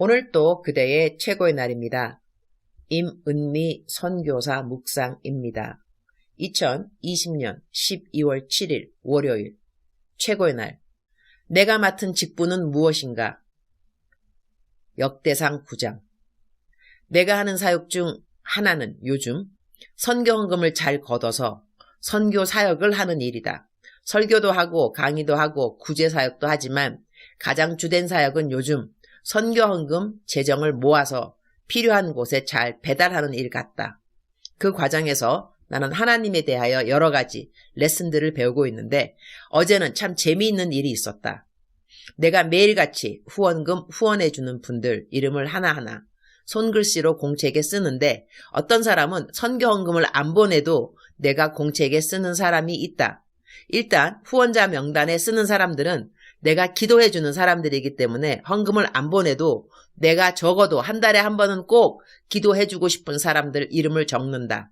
오늘 또 그대의 최고의 날입니다. 임은미 선교사 묵상입니다. 2020년 12월 7일 월요일 최고의 날. 내가 맡은 직분은 무엇인가? 역대상 9장. 내가 하는 사역 중 하나는 요즘 선교 헌금을 잘 걷어서 선교 사역을 하는 일이다. 설교도 하고 강의도 하고 구제 사역도 하지만 가장 주된 사역은 요즘 선교 헌금 재정을 모아서 필요한 곳에 잘 배달하는 일 같다. 그 과정에서 나는 하나님에 대하여 여러 가지 레슨들을 배우고 있는데 어제는 참 재미있는 일이 있었다. 내가 매일같이 후원금 후원해주는 분들 이름을 하나하나 손글씨로 공책에 쓰는데 어떤 사람은 선교 헌금을 안 보내도 내가 공책에 쓰는 사람이 있다. 일단 후원자 명단에 쓰는 사람들은 내가 기도해주는 사람들이기 때문에 헌금을 안 보내도 내가 적어도 한 달에 한 번은 꼭 기도해주고 싶은 사람들 이름을 적는다.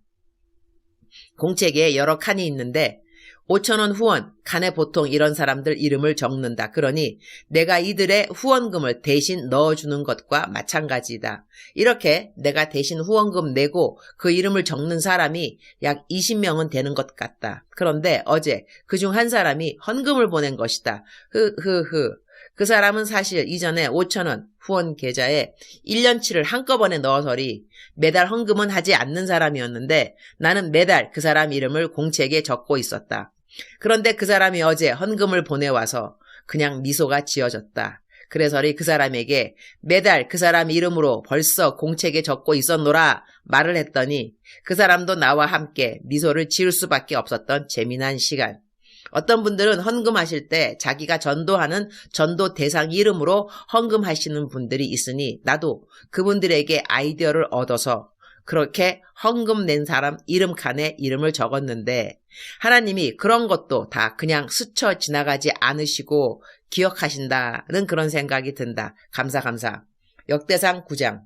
공책에 여러 칸이 있는데 5,000원 후원, 칸에 보통 이런 사람들 이름을 적는다. 그러니 내가 이들의 후원금을 대신 넣어주는 것과 마찬가지다. 이렇게 내가 대신 후원금 내고 그 이름을 적는 사람이 약 20명은 되는 것 같다. 그런데 어제 그중 한 사람이 헌금을 보낸 것이다. 그 사람은 사실 이전에 5,000원 후원 계좌에 1년치를 한꺼번에 넣어서리 매달 헌금은 하지 않는 사람이었는데 나는 매달 그 사람 이름을 공책에 적고 있었다. 그런데 그 사람이 어제 헌금을 보내와서 그냥 미소가 지어졌다. 그래서리 그 사람에게 매달 그 사람 이름으로 벌써 공책에 적고 있었노라 말을 했더니 그 사람도 나와 함께 미소를 지을 수밖에 없었던 재미난 시간. 어떤 분들은 헌금하실 때 자기가 전도하는 전도 대상 이름으로 헌금하시는 분들이 있으니 나도 그분들에게 아이디어를 얻어서 그렇게 헌금 낸 사람 이름 칸에 이름을 적었는데 하나님이 그런 것도 다 그냥 스쳐 지나가지 않으시고 기억하신다는 그런 생각이 든다. 감사. 역대상 9장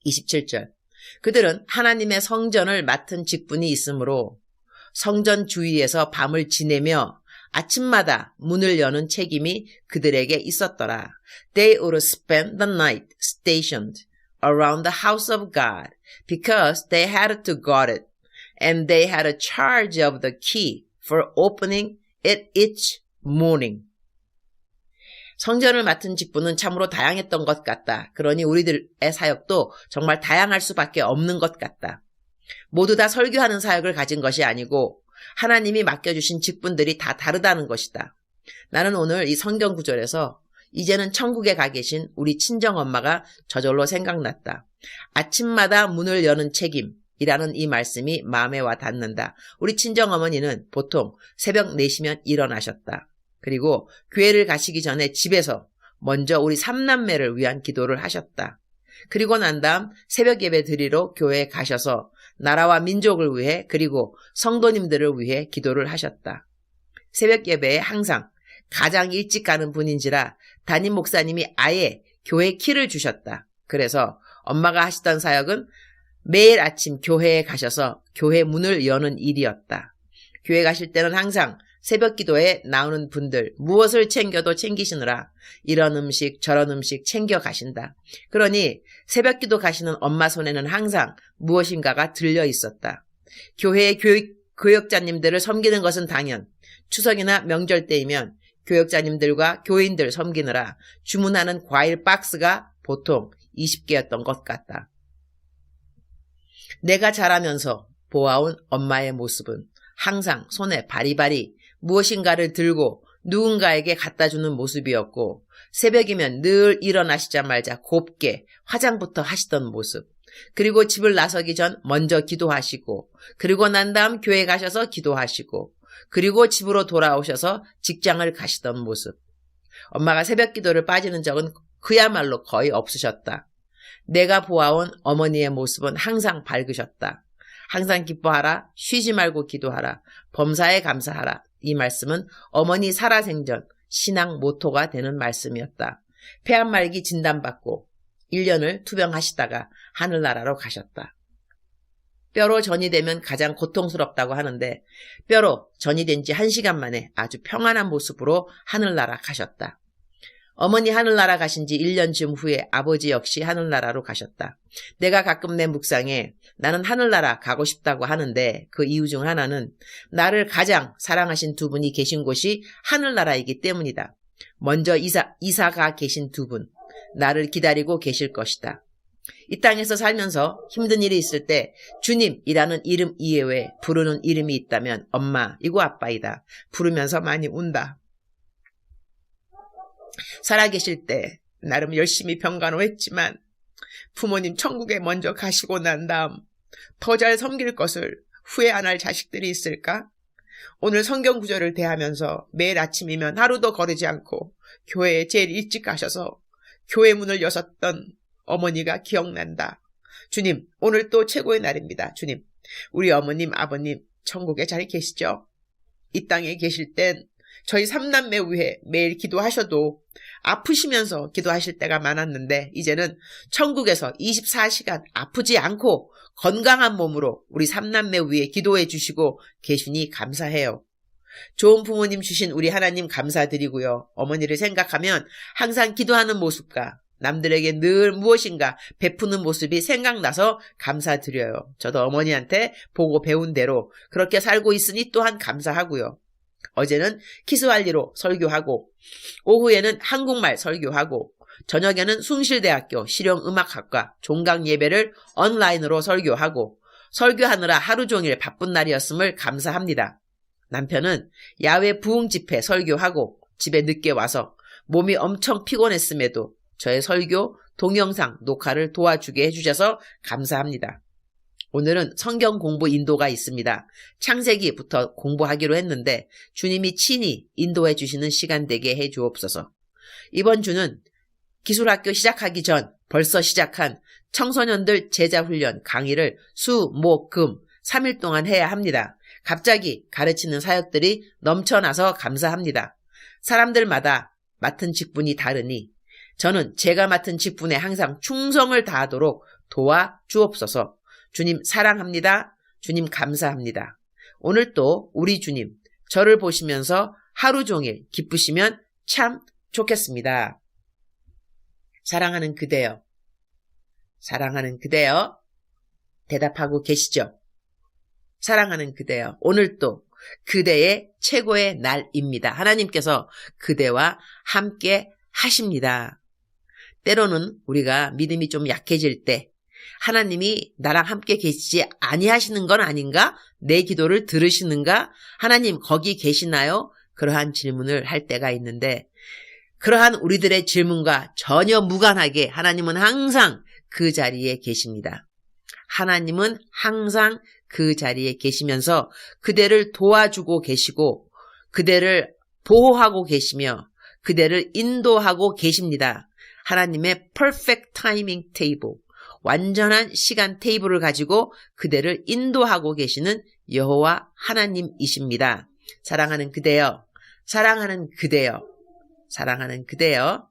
27절. 그들은 하나님의 성전을 맡은 직분이 있으므로 성전 주위에서 밤을 지내며 아침마다 문을 여는 책임이 그들에게 있었더라. They would spend the night stationed around the house of God because they had to guard it and they had a charge of the key for opening it each morning. 성전을 맡은 직분은 참으로 다양했던 것 같다. 그러니 우리들의 사역도 정말 다양할 수밖에 없는 것 같다. 모두 다 설교하는 사역을 가진 것이 아니고 하나님이 맡겨주신 직분들이 다 다르다는 것이다. 나는 오늘 이 성경 구절에서 이제는 천국에 가 계신 우리 친정엄마가 저절로 생각났다. 아침마다 문을 여는 책임이라는 이 말씀이 마음에 와 닿는다. 우리 친정어머니는 보통 새벽 4시면 일어나셨다. 그리고 교회를 가시기 전에 집에서 먼저 우리 3남매를 위한 기도를 하셨다. 그리고 난 다음 새벽 예배 드리러 교회에 가셔서 나라와 민족을 위해 그리고 성도님들을 위해 기도를 하셨다. 새벽 예배에 항상 가장 일찍 가는 분인지라 담임 목사님이 아예 교회 키를 주셨다. 그래서 엄마가 하시던 사역은 매일 아침 교회에 가셔서 교회 문을 여는 일이었다. 교회 가실 때는 항상 새벽 기도에 나오는 분들 무엇을 챙겨도 챙기시느라 이런 음식 저런 음식 챙겨 가신다. 그러니 새벽 기도 가시는 엄마 손에는 항상 무엇인가가 들려 있었다. 교회의 교역자님들을 섬기는 것은 당연. 추석이나 명절 때이면 교역자님들과 교인들 섬기느라 주문하는 과일 박스가 보통 20개였던 것 같다. 내가 자라면서 보아온 엄마의 모습은 항상 손에 바리바리 무엇인가를 들고 누군가에게 갖다주는 모습이었고 새벽이면 늘 일어나시자마자 곱게 화장부터 하시던 모습. 그리고 집을 나서기 전 먼저 기도하시고 그리고 난 다음 교회 가셔서 기도하시고 그리고 집으로 돌아오셔서 직장을 가시던 모습. 엄마가 새벽 기도를 빠지는 적은 그야말로 거의 없으셨다. 내가 보아온 어머니의 모습은 항상 밝으셨다. 항상 기뻐하라, 쉬지 말고 기도하라, 범사에 감사하라. 이 말씀은 어머니 살아생전 신앙 모토가 되는 말씀이었다. 폐암말기 진단받고 1년을 투병하시다가 하늘나라로 가셨다. 뼈로 전이 되면 가장 고통스럽다고 하는데 뼈로 전이 된 지 1시간 만에 아주 평안한 모습으로 하늘나라 가셨다. 어머니 하늘나라 가신 지 1년쯤 후에 아버지 역시 하늘나라로 가셨다. 내가 가끔 내 묵상에 나는 하늘나라 가고 싶다고 하는데 그 이유 중 하나는 나를 가장 사랑하신 두 분이 계신 곳이 하늘나라이기 때문이다. 먼저 이사가 계신 두 분, 나를 기다리고 계실 것이다. 이 땅에서 살면서 힘든 일이 있을 때 주님이라는 이름 이외에 부르는 이름이 있다면 엄마이고 아빠이다. 부르면서 많이 운다. 살아계실 때 나름 열심히 병간호했지만 부모님 천국에 먼저 가시고 난 다음 더 잘 섬길 것을 후회 안 할 자식들이 있을까? 오늘 성경 구절을 대하면서 매일 아침이면 하루도 거르지 않고 교회에 제일 일찍 가셔서 교회 문을 여셨던 어머니가 기억난다. 주님, 오늘 또 최고의 날입니다. 주님, 우리 어머님, 아버님 천국에 잘 계시죠? 이 땅에 계실 땐 저희 3남매 위해 매일 기도하셔도 아프시면서 기도하실 때가 많았는데 이제는 천국에서 24시간 아프지 않고 건강한 몸으로 우리 3남매 위해 기도해 주시고 계시니 감사해요. 좋은 부모님 주신 우리 하나님 감사드리고요. 어머니를 생각하면 항상 기도하는 모습과 남들에게 늘 무엇인가 베푸는 모습이 생각나서 감사드려요. 저도 어머니한테 보고 배운 대로 그렇게 살고 있으니 또한 감사하고요. 어제는 키스왈리로 설교하고 오후에는 한국말 설교하고 저녁에는 숭실대학교 실용음악학과 종강 예배를 온라인으로 설교하고 설교하느라 하루 종일 바쁜 날이었음을 감사합니다. 남편은 야외 부흥 집회 설교하고 집에 늦게 와서 몸이 엄청 피곤했음에도 저의 설교 동영상 녹화를 도와주게 해주셔서 감사합니다. 오늘은 성경 공부 인도가 있습니다. 창세기부터 공부하기로 했는데 주님이 친히 인도해 주시는 시간 되게 해 주옵소서. 이번 주는 기술학교 시작하기 전 벌써 시작한 청소년들 제자훈련 강의를 수, 목, 금 3일 동안 해야 합니다. 갑자기 가르치는 사역들이 넘쳐나서 감사합니다. 사람들마다 맡은 직분이 다르니 저는 제가 맡은 직분에 항상 충성을 다하도록 도와주옵소서. 주님 사랑합니다. 주님 감사합니다. 오늘 또 우리 주님 저를 보시면서 하루 종일 기쁘시면 참 좋겠습니다. 사랑하는 그대여, 사랑하는 그대여, 대답하고 계시죠? 사랑하는 그대여, 오늘 또 그대의 최고의 날입니다. 하나님께서 그대와 함께 하십니다. 때로는 우리가 믿음이 좀 약해질 때 하나님이 나랑 함께 계시지 아니하시는 건 아닌가? 내 기도를 들으시는가? 하나님 거기 계시나요? 그러한 질문을 할 때가 있는데 그러한 우리들의 질문과 전혀 무관하게 하나님은 항상 그 자리에 계십니다. 하나님은 항상 그 자리에 계시면서 그대를 도와주고 계시고 그대를 보호하고 계시며 그대를 인도하고 계십니다. 하나님의 perfect timing table, 완전한 시간 테이블을 가지고 그대를 인도하고 계시는 여호와 하나님이십니다. 사랑하는 그대여, 사랑하는 그대여, 사랑하는 그대여,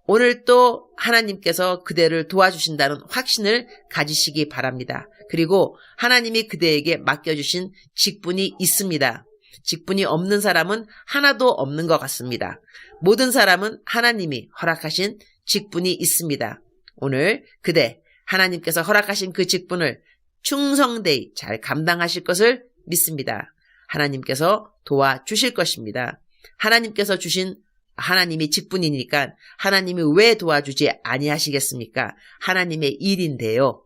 오늘 또 하나님께서 그대를 도와주신다는 확신을 가지시기 바랍니다. 그리고 하나님이 그대에게 맡겨주신 직분이 있습니다. 직분이 없는 사람은 하나도 없는 것 같습니다. 모든 사람은 하나님이 허락하신 직분이 있습니다. 오늘 그대 하나님께서 허락하신 그 직분을 충성되이 잘 감당하실 것을 믿습니다. 하나님께서 도와주실 것입니다. 하나님께서 주신 하나님이 직분이니까 하나님이 왜 도와주지 아니하시겠습니까? 하나님의 일인데요.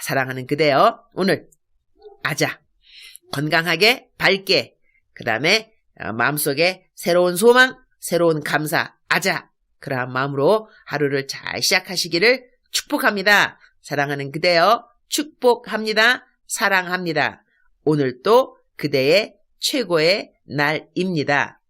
사랑하는 그대여, 오늘 아자 건강하게 밝게 그 다음에 마음속에 새로운 소망, 새로운 감사, 아자 그러한 마음으로 하루를 잘 시작하시기를 축복합니다. 사랑하는 그대여 축복합니다. 사랑합니다. 오늘 또 그대의 최고의 날입니다.